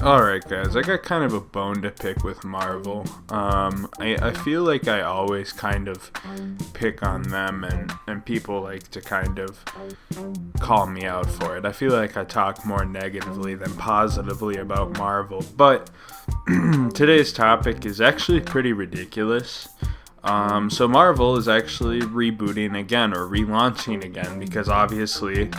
Alright guys, I got kind of a bone to pick with Marvel. I feel like I always kind of pick on them and people like to kind of call me out for it. I feel like I talk more negatively than positively about Marvel, but today's topic is actually pretty ridiculous. So Marvel is actually rebooting again or relaunching again because obviously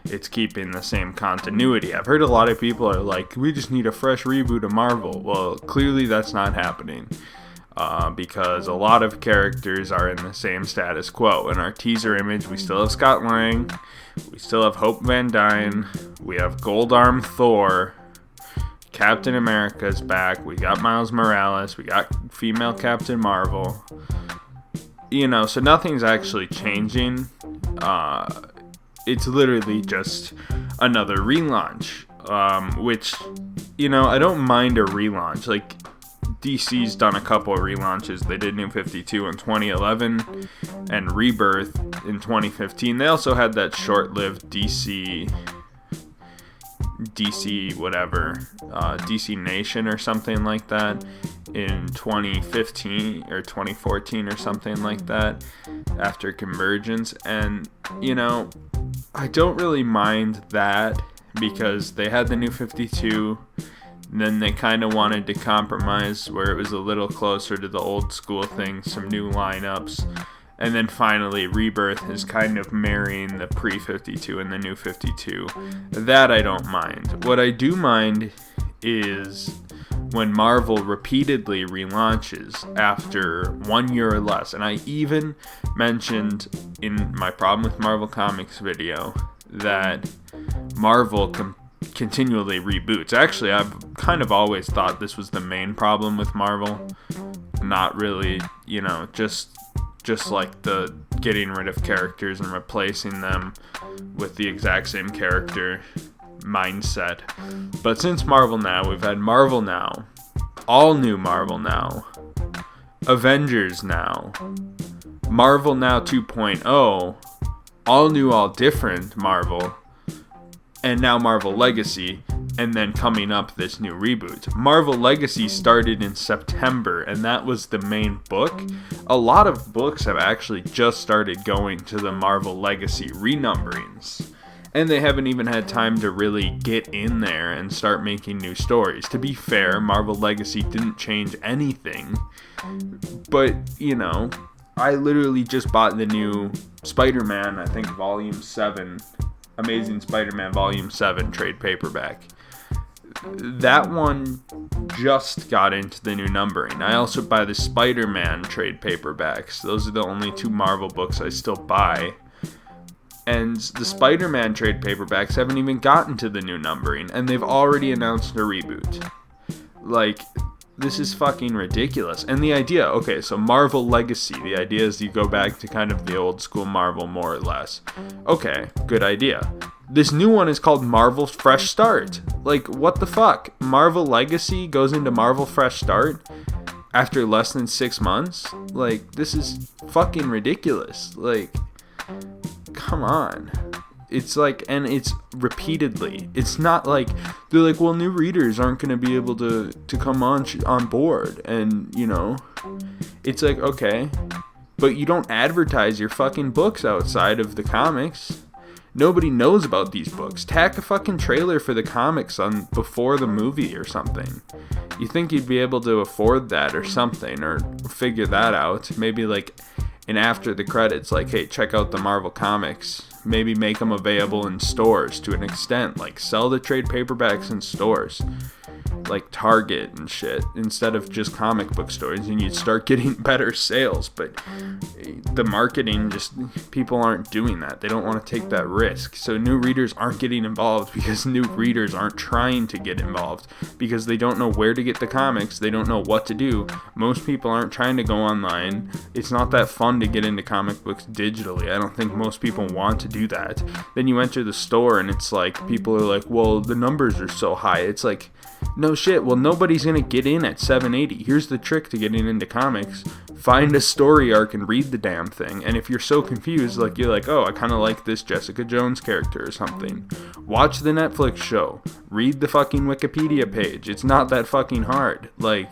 it's keeping the same continuity. I've heard a lot of people are like, we just need a fresh reboot of Marvel. Well, clearly that's not happening because a lot of characters are in the same status quo. In our teaser image, we still have Scott Lang, we still have Hope Van Dyne, we have Gold Arm Thor, Captain America's back, we got Miles Morales, we got female Captain Marvel. You know, so nothing's actually changing. It's literally just another relaunch, which, you know, I don't mind a relaunch. Like, DC's done a couple of relaunches. They did New 52 in 2011 and Rebirth in 2015. They also had that short-lived DC DC Nation or something like that in 2015 or 2014 or something like that after Convergence. And, you know, I don't really mind that because they had the New 52, then they kind of wanted to compromise where it was a little closer to the old school thing, some new lineups, and then finally Rebirth is kind of marrying the pre-52 and the New 52. That I don't mind. What I do mind is when Marvel repeatedly relaunches after 1 year or less. And I even mentioned in my Problem with Marvel Comics video that Marvel continually reboots. Actually, I've kind of always thought this was the main problem with Marvel. Not really, you know, just like the getting rid of characters and replacing them with the exact same character mindset. But since Marvel Now, we've had Marvel Now, all new Marvel Now, Avengers Now, Marvel Now 2.0, all new, all different Marvel, and now Marvel Legacy, and then coming up this new reboot. Marvel Legacy started in September, and that was the main book. A lot of books have actually just started going to the Marvel Legacy renumberings, and they haven't even had time to really get in there and start making new stories. To be fair, Marvel Legacy didn't change anything, but, you know, I literally just bought the new Spider-Man, I think Volume 7, Amazing Spider-Man Volume 7 trade paperback. That one just got into the new numbering. I also buy the Spider-Man trade paperbacks. Those are the only two Marvel books I still buy. And the Spider-Man trade paperbacks haven't even gotten to the new numbering, and they've already announced a reboot. Like, this is fucking ridiculous. And the idea, okay, so Marvel Legacy, the idea is you go back to kind of the old school Marvel more or less. Okay, good idea. This new one is called Marvel Fresh Start. Like, what the fuck? Marvel Legacy goes into Marvel Fresh Start after less than 6 months? Like, this is fucking ridiculous. Like, come on. It's like, and it's repeatedly. It's not like, they're like, well, new readers aren't going to be able to come on board. And, you know, it's like, okay, but you don't advertise your fucking books outside of the comics. Nobody knows about these books. Tack a fucking trailer for the comics on before the movie or something. You think you'd be able to afford that or something, or figure that out. Maybe like an after the credits, like, hey, check out the Marvel comics. Maybe make them available in stores to an extent. Like, sell the trade paperbacks in stores, like Target and shit, instead of just comic book stores, and you'd start getting better sales. But the marketing, just, people aren't doing that. They don't want to take that risk. So new readers aren't getting involved because new readers aren't trying to get involved because they don't know where to get the comics. They don't know what to do. Most people aren't trying to go online. It's not that fun to get into comic books digitally. I don't think most people want to do that. Then you enter the store and it's like, people are like, well, the numbers are so high. It's like, No shit. Well, nobody's gonna get in at 780. Here's the trick to getting into comics. Find a story arc and read the damn thing. And if you're so confused, like you're like, oh, I kind of like this Jessica Jones character or something, watch the Netflix show. Read the fucking Wikipedia page. It's not that fucking hard. Like,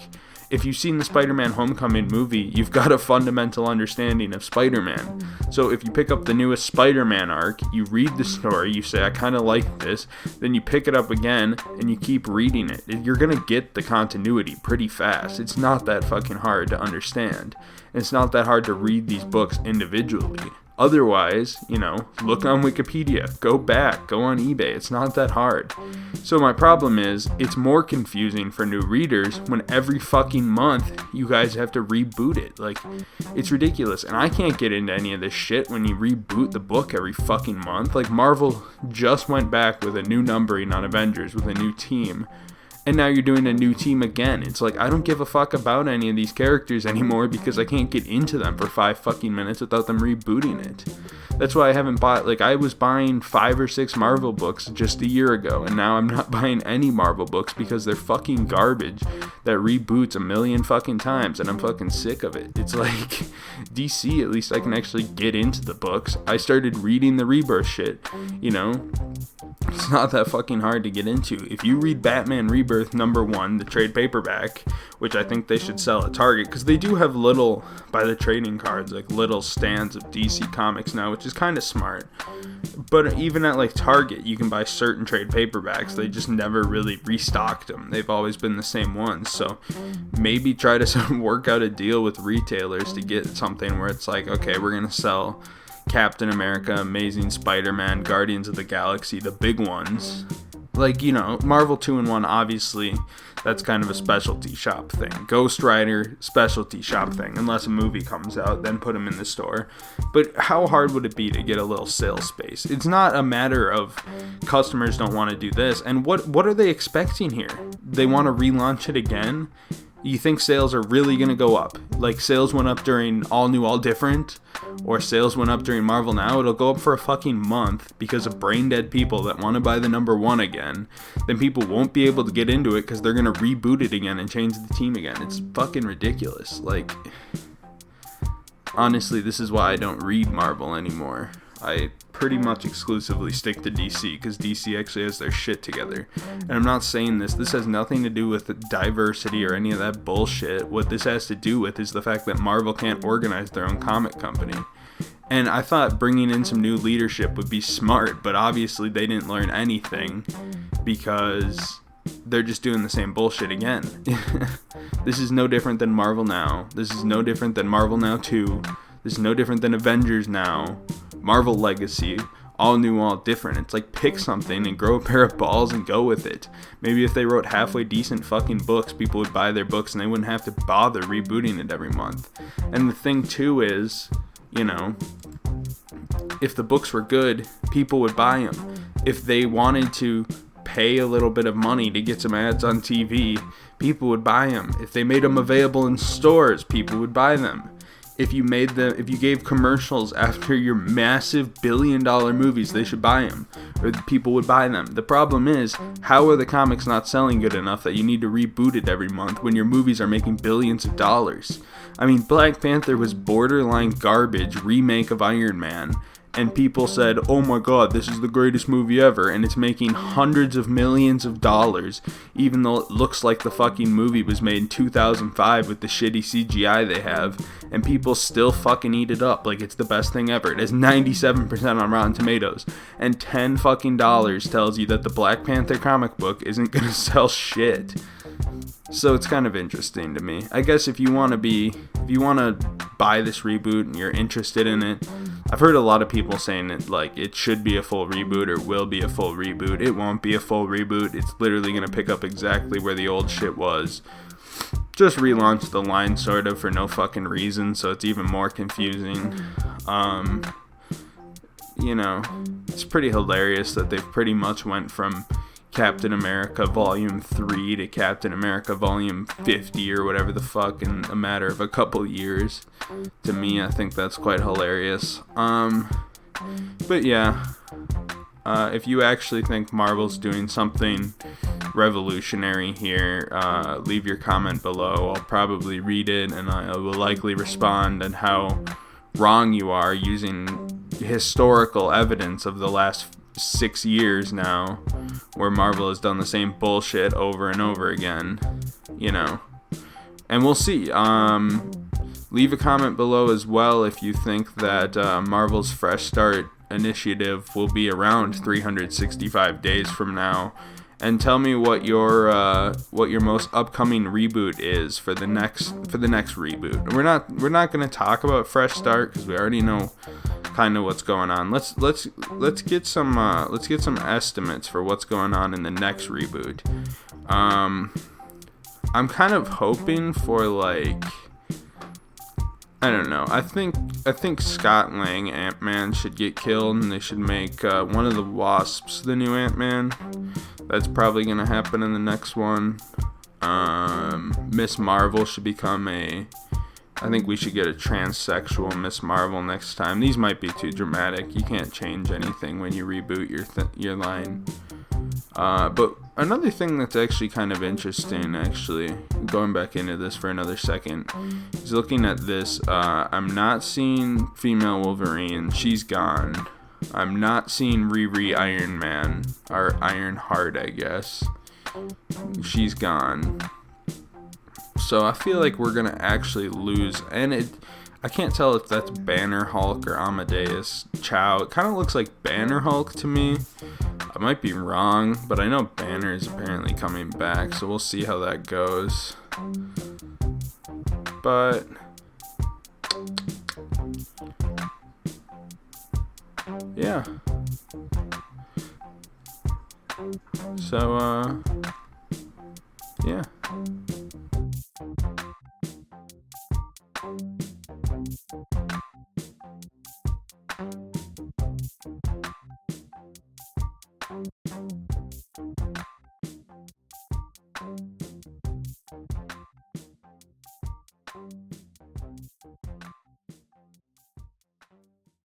if you've seen the Spider-Man Homecoming movie, you've got a fundamental understanding of Spider-Man. So if you pick up the newest Spider-Man arc, you read the story, you say, I kind of like this, then you pick it up again, and you keep reading it. You're going to get the continuity pretty fast. It's not that fucking hard to understand. It's not that hard to read these books individually. Otherwise, look on Wikipedia, go back, go on eBay. It's not that hard. So my problem is, it's more confusing for new readers when every fucking month you guys have to reboot it. Like, it's ridiculous. And I can't get into any of this shit when you reboot the book every fucking month. Like, Marvel just went back with a new numbering on Avengers with a new team. And now you're doing a new team again. It's like, I don't give a fuck about any of these characters anymore because I can't get into them for 5 fucking minutes without them rebooting it. That's why I haven't bought, like, I was buying 5 or 6 Marvel books just a year ago, and now I'm not buying any Marvel books because they're fucking garbage that reboots a million fucking times, and I'm fucking sick of it. It's like, DC, at least I can actually get into the books. I started reading the Rebirth shit, It's not that fucking hard to get into. If you read Batman Rebirth #1, the trade paperback, which I think they should sell at Target, because they do have little, by the trading cards, like little stands of DC Comics now, which is kind of smart. But even at like Target, you can buy certain trade paperbacks. They just never really restocked them. They've always been the same ones. So maybe try to work out a deal with retailers to get something where it's like, okay, we're going to sell Captain America, Amazing Spider-Man, Guardians of the Galaxy, the big ones. Like, Marvel 2-in-1, obviously, that's kind of a specialty shop thing. Ghost Rider, specialty shop thing. Unless a movie comes out, then put them in the store. But how hard would it be to get a little sales space? It's not a matter of customers don't want to do this. And what are they expecting here? They want to relaunch it again? You think sales are really going to go up? Like, sales went up during All New, All Different, or sales went up during Marvel Now. It'll go up for a fucking month because of brain dead people that want to buy the #1 again. Then people won't be able to get into it because they're going to reboot it again and change the team again. It's fucking ridiculous. Like, honestly, this is why I don't read Marvel anymore. I pretty much exclusively stick to DC because DC actually has their shit together. And I'm not saying this has nothing to do with diversity or any of that bullshit. What this has to do with is the fact that Marvel can't organize their own comic company. And I thought bringing in some new leadership would be smart, but obviously they didn't learn anything because they're just doing the same bullshit again. This is no different than Marvel Now. This is no different than Marvel Now 2. This is no different than Avengers Now. Marvel Legacy, All New, All Different. It's like, pick something and grow a pair of balls and go with it. Maybe if they wrote halfway decent fucking books, people would buy their books and they wouldn't have to bother rebooting it every month. And the thing too is, if the books were good, people would buy them. If they wanted to pay a little bit of money to get some ads on TV, people would buy them. If they made them available in stores, people would buy them. If you gave commercials after your massive billion-dollar movies, they should buy them, or people would buy them. The problem is, how are the comics not selling good enough that you need to reboot it every month when your movies are making billions of dollars? I mean, Black Panther was borderline garbage remake of Iron Man, and people said, oh my god, this is the greatest movie ever, and it's making hundreds of millions of dollars, even though it looks like the fucking movie was made in 2005 with the shitty CGI they have, and people still fucking eat it up like it's the best thing ever. It has 97% on Rotten Tomatoes, and $10 fucking tells you that the Black Panther comic book isn't gonna sell shit. So it's kind of interesting to me. I guess if you want to buy this reboot and you're interested in it, I've heard a lot of people saying that, like, it should be a full reboot or will be a full reboot. It won't be a full reboot. It's literally going to pick up exactly where the old shit was. Just relaunch the line, sort of, for no fucking reason, so it's even more confusing. It's pretty hilarious that they've pretty much went from Captain America Volume 3 to Captain America Volume 50 or whatever the fuck in a matter of a couple years. To me, I think that's quite hilarious. But yeah, If you actually think Marvel's doing something revolutionary here, leave your comment below. I'll probably read it, and I will likely respond on how wrong you are using historical evidence of the last 6 years now, where Marvel has done the same bullshit over and over again, you know. And we'll see. Leave a comment below as well if you think that Marvel's Fresh Start initiative will be around 365 days from now, and tell me what your most upcoming reboot is for the next reboot. We're not going to talk about Fresh Start because we already know kind of what's going on. Let's get some estimates for what's going on in the next reboot. I'm kind of hoping for, like, I don't know. I think Scott Lang Ant-Man should get killed, and they should make one of the Wasps the new Ant-Man. That's probably gonna happen in the next one. Miss Marvel should become I think we should get a transsexual Miss Marvel next time. These might be too dramatic. You can't change anything when you reboot your line. But another thing that's actually kind of interesting, going back into this for another second, is looking at this. I'm not seeing female Wolverine. She's gone. I'm not seeing Riri Iron Man, or Ironheart, I guess. She's gone. So I feel like we're gonna actually lose, and I can't tell if that's Banner Hulk or Amadeus Chow. It kind of looks like Banner Hulk to me. I might be wrong, but I know Banner is apparently coming back, so we'll see how that goes. But yeah. So yeah.